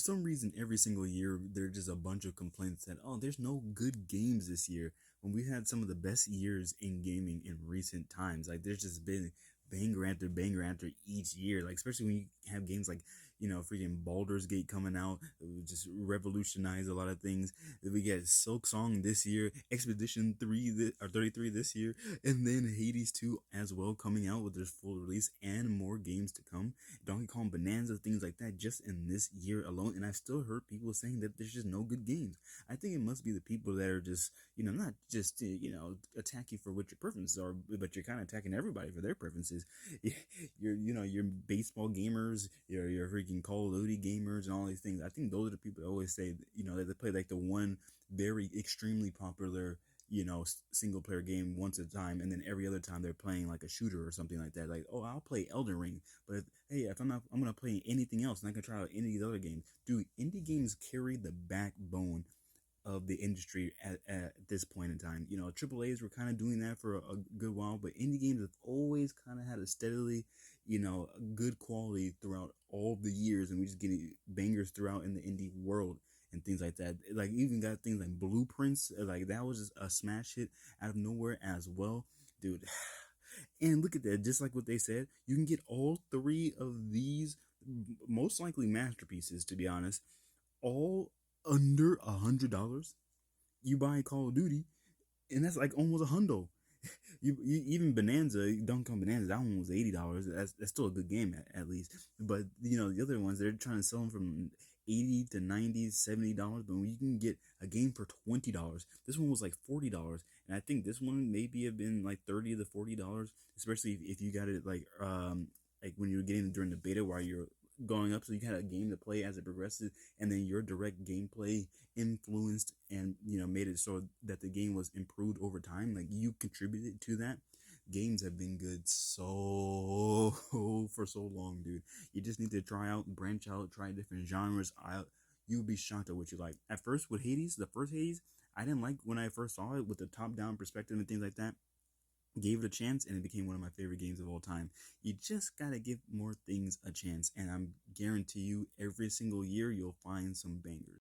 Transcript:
some reason, every single year there's just a bunch of complaints that there's no good games this year when we had some of the best years in gaming in recent times. Like there's just been banger after each year. Like especially when you have games like freaking Baldur's Gate coming out, it would just revolutionize a lot of things. We get Silk Song this year, Expedition 33 this year, and then Hades 2 as well coming out with their full release and more games to come. Donkey Kong Bonanza, things like that, just in this year alone. And I've still heard people saying that there's just no good games. I think it must be the people that are just, not just, attack you for what your preferences are, but you're kind of attacking everybody for their preferences. Your baseball gamers, your freaking Call of Duty gamers, and all these things. I think those are the people that always say, that they play like the one very extremely popular single player game once at a time, and then every other time they're playing like a shooter or something like that. Like, oh, I'll play Elden Ring, but if I'm not, I'm gonna play anything else, and I can try out any of these other games. Dude, indie games carry the backbone of the industry at this point in time. Triple A's were kind of doing that for a good while, but indie games have always kind of had a steadily, good quality throughout all the years, and we just getting bangers throughout in the indie world and things like that. Like even got things like Blueprints, like that was just a smash hit out of nowhere as well, dude. And look at that, just like what they said, you can get all three of these most likely masterpieces, to be honest, all under $100. You buy Call of Duty, and that's like almost a hundo. You even Bonanza, Donkey Kong Bonanza, that one was $80. That's still a good game at least. But the other ones, they're trying to sell them from 80 to 90, $70. But when you can get a game for $20, this one was like $40, and I think this one maybe have been like $30 to $40, especially if you got it like when you're getting it during the beta while you're going up, so you had a game to play as it progresses, and then your direct gameplay influenced and made it so that the game was improved over time. Like you contributed to that. Games have been good so for so long, dude. You just need to try out, branch out, try different genres. You'll be shocked at what you like. At first with Hades, the first Hades, I didn't like when I first saw it with the top down perspective and things like that. Gave it a chance, and it became one of my favorite games of all time. You just gotta give more things a chance, and I'm guarantee you every single year you'll find some bangers.